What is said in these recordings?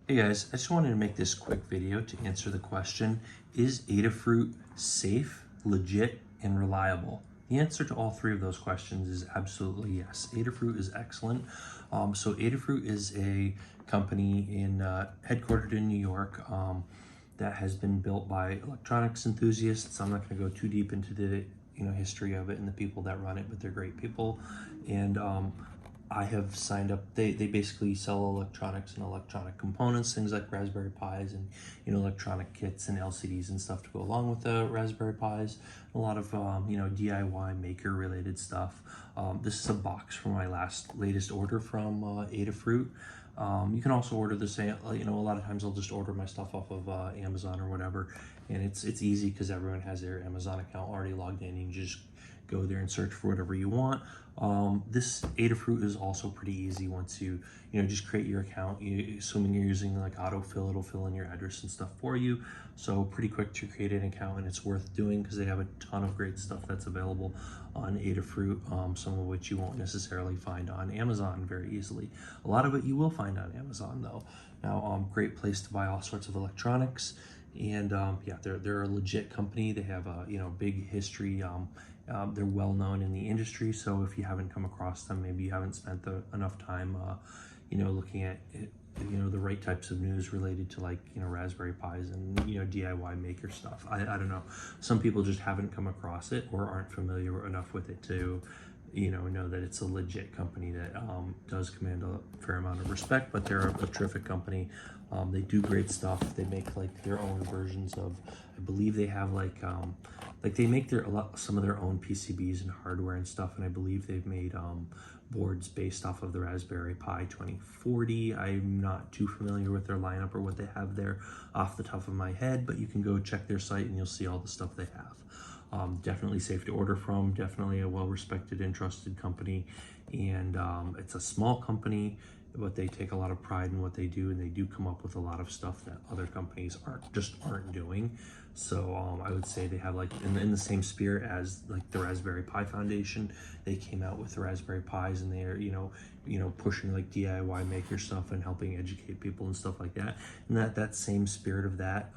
Hey guys, I just wanted to make this quick video to answer the question, is Adafruit safe, legit, and reliable? The answer to all three of those questions is absolutely yes. Adafruit is excellent. So Adafruit is a company headquartered in New York that has been built by electronics enthusiasts. I'm not going to go too deep into the history of it and the people that run it, but they're great people. And I have signed up. They basically sell electronics and electronic components, things like Raspberry Pis and electronic kits and LCDs and stuff to go along with the Raspberry Pis. A lot of DIY maker related stuff. This is a box from my latest order from Adafruit. You can also order the same. A lot of times I'll just order my stuff off of Amazon or whatever, and it's easy because everyone has their Amazon account already logged in. You can just go there and search for whatever you want. This Adafruit is also pretty easy once you just create your account. Assuming you're using like autofill, it'll fill in your address and stuff for you. So pretty quick to create an account, and it's worth doing because they have a ton of great stuff that's available on Adafruit, some of which you won't necessarily find on Amazon very easily. A lot of it you will find on Amazon though. Now, great place to buy all sorts of electronics. And yeah, they're a legit company. They have a big history. They're well known in the industry. So if you haven't come across them, maybe you haven't spent enough time, looking at the right types of news related to like Raspberry Pis and DIY maker stuff. I don't know. Some people just haven't come across it or aren't familiar enough with it to know that it's a legit company that does command a fair amount of respect, but they're a terrific company. They do great stuff. They make like their own versions of, I believe they have like they make some of their own PCBs and hardware and stuff, and I believe they've made boards based off of the Raspberry Pi 2040. I'm not too familiar with their lineup or what they have there off the top of my head, but you can go check their site and you'll see all the stuff they have. Definitely safe to order from, definitely a well-respected and trusted company, and it's a small company, but they take a lot of pride in what they do, and they do come up with a lot of stuff that other companies aren't doing. So I would say they have like in the same spirit as like the Raspberry Pi Foundation. They came out with the Raspberry Pis, and they're pushing like DIY maker stuff and helping educate people and stuff like that. And that same spirit of that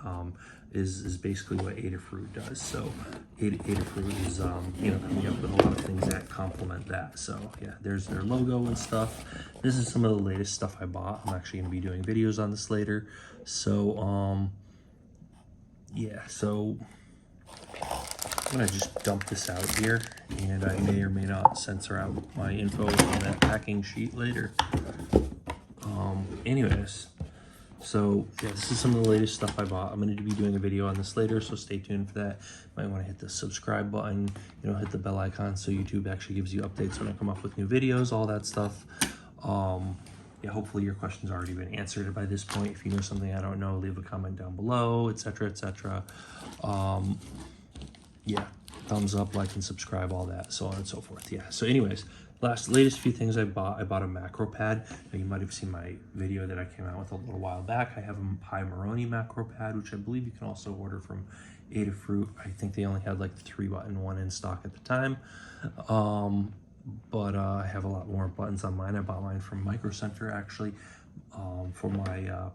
is basically what Adafruit does. So Adafruit is coming up with a lot of things that complement that. So yeah, there's their logo and stuff. This is some of the latest stuff I bought. I'm actually going to be doing videos on this later. So yeah, so I'm gonna just dump this out here, and I may or may not censor out my info on that packing sheet later. Anyways, so yeah, this is some of the latest stuff I bought. I'm going to be doing a video on this later, so stay tuned for that. Might want to hit the subscribe button, hit the bell icon so YouTube actually gives you updates when I come up with new videos, all that stuff. Yeah, hopefully your question's already been answered by this point. If you know something I don't know, leave a comment down below, etc., etc. Yeah, thumbs up, like, and subscribe, all that, so on and so forth. Yeah, so anyways, latest few things I bought a macro pad. Now, you might have seen my video that I came out with a little while back. I have a Pi Maroni macro pad, which I believe you can also order from Adafruit. I think they only had like the 3-button one in stock at the time. But I have a lot more buttons on mine. I bought mine from Micro Center actually, for my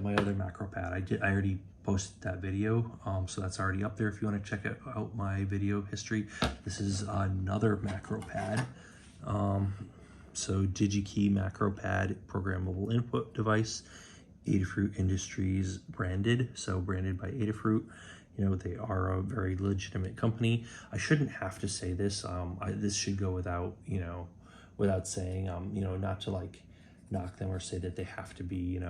my other macro pad. I already posted that video, so that's already up there if you want to check out my video history. This is another macro pad. So DigiKey macro pad, programmable input device, Adafruit Industries branded, so branded by Adafruit. They are a very legitimate company. I shouldn't have to say this. This should go without, without saying, not to like knock them or say that they have to be,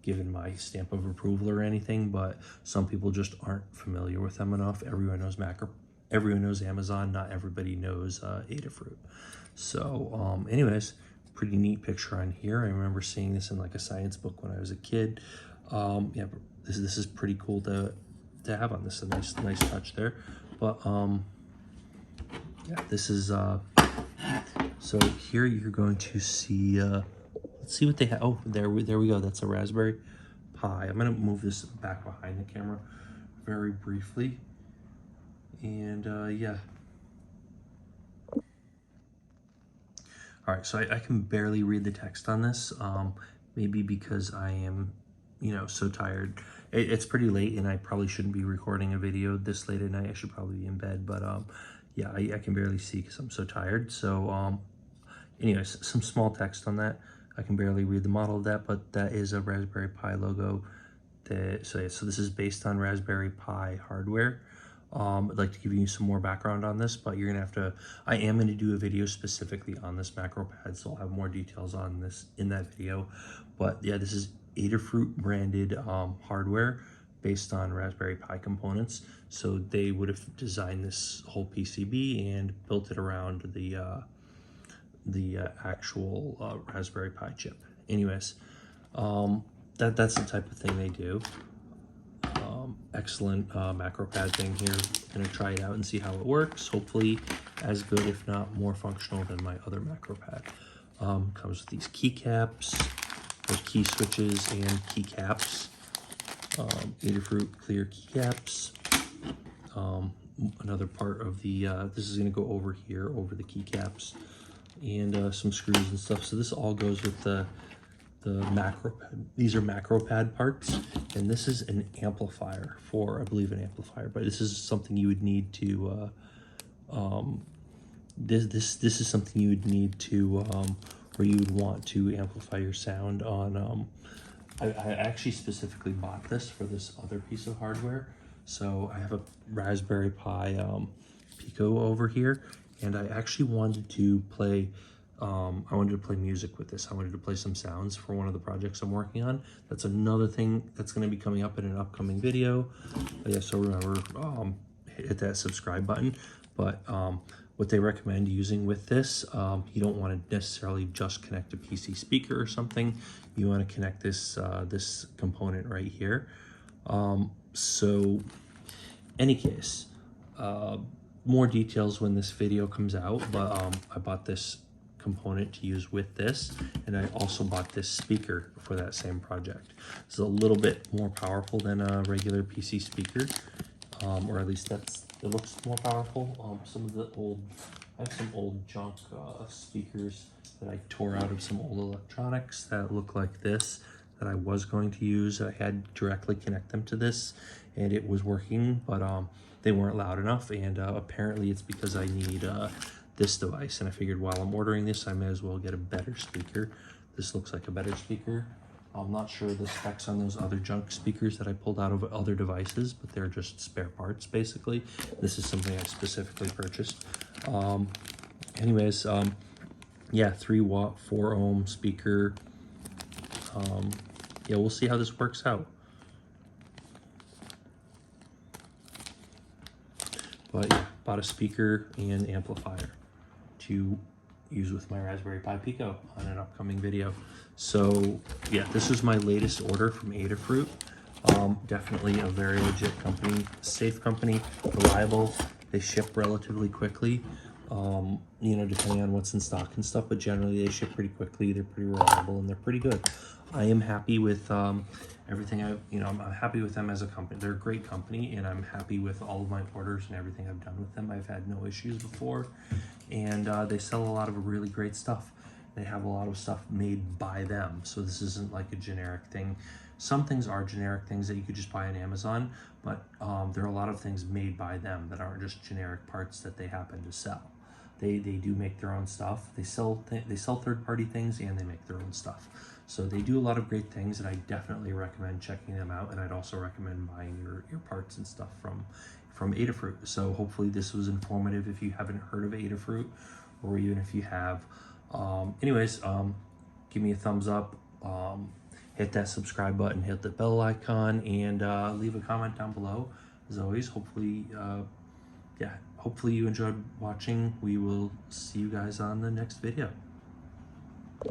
given my stamp of approval or anything, but some people just aren't familiar with them enough. Everyone knows Amazon. Not everybody knows Adafruit. So anyways, pretty neat picture on here. I remember seeing this in like a science book when I was a kid. Yeah, this is pretty cool to have on this. A nice touch there. But yeah, this is so here you're going to see let's see what they have. Oh, there we go. That's a Raspberry Pi. I'm gonna move this back behind the camera very briefly, and yeah. All right, so I can barely read the text on this. maybe because I am, so tired. It's pretty late and I probably shouldn't be recording a video this late at night. I should probably be in bed, but yeah, I can barely see because I'm so tired. So anyways, some small text on that. I can barely read the model of that, but that is a Raspberry Pi logo. So this is based on Raspberry Pi hardware. I'd like to give you some more background on this, but you're gonna have to, I am gonna do a video specifically on this macro pad, so I'll have more details on this in that video. But yeah, this is Adafruit branded hardware based on Raspberry Pi components. So they would have designed this whole PCB and built it around the actual Raspberry Pi chip. Anyways, that's the type of thing they do. Excellent macro pad thing here. Gonna try it out and see how it works. Hopefully as good, if not more functional than my other macro pad. Comes with these keycaps, there's key switches and keycaps. Adafruit clear keycaps. Another part of the, this is gonna go over here, over the keycaps, and some screws and stuff. So this all goes with the macro pad. These are macro pad parts, and this is an amplifier for, I believe, an amplifier, but this is something you would need to this is something you would need to or you would want to amplify your sound on. I actually specifically bought this for this other piece of hardware. So I have a Raspberry Pi Pico over here, and I actually wanted to play music with this. I wanted to play some sounds for one of the projects I'm working on. That's another thing that's going to be coming up in an upcoming video. But yeah, so remember, hit that subscribe button. But what they recommend using with this, you don't want to necessarily just connect a PC speaker or something. You want to connect this this component right here. So any case, more details when this video comes out, but I bought this component to use with this, and I also bought this speaker for that same project. It's a little bit more powerful than a regular PC speaker, or at least it looks more powerful. Some of the I have some old junk speakers that I tore out of some old electronics that look like this that I was going to use. I had directly connect them to this and it was working, but they weren't loud enough, and apparently it's because I need this device, and I figured while I'm ordering this, I may as well get a better speaker. This looks like a better speaker. I'm not sure the specs on those other junk speakers that I pulled out of other devices, but they're just spare parts, basically. This is something I specifically purchased. Anyways, yeah, 3-watt, 4-ohm speaker. Yeah, we'll see how this works out. But yeah, bought a speaker and amplifier to use with my Raspberry Pi Pico on an upcoming video. So yeah, this was my latest order from Adafruit. Definitely a very legit company, safe company, reliable. They ship relatively quickly, you know, depending on what's in stock and stuff, but generally they ship pretty quickly. They're pretty reliable and they're pretty good. I am happy with everything. I'm happy with them as a company. They're a great company, and I'm happy with all of my orders and everything I've done with them. I've had no issues before, and they sell a lot of really great stuff. They have a lot of stuff made by them, so this isn't like a generic thing. Some things are generic things that you could just buy on Amazon, but there are a lot of things made by them that aren't just generic parts that they happen to sell. They do make their own stuff. They sell third-party things, and they make their own stuff. So they do a lot of great things, and I definitely recommend checking them out. And I'd also recommend buying your parts and stuff from Adafruit. So hopefully this was informative if you haven't heard of Adafruit, or even if you have. Anyways, give me a thumbs up. Hit that subscribe button, hit the bell icon, and leave a comment down below. As always, hopefully, hopefully you enjoyed watching. We will see you guys on the next video.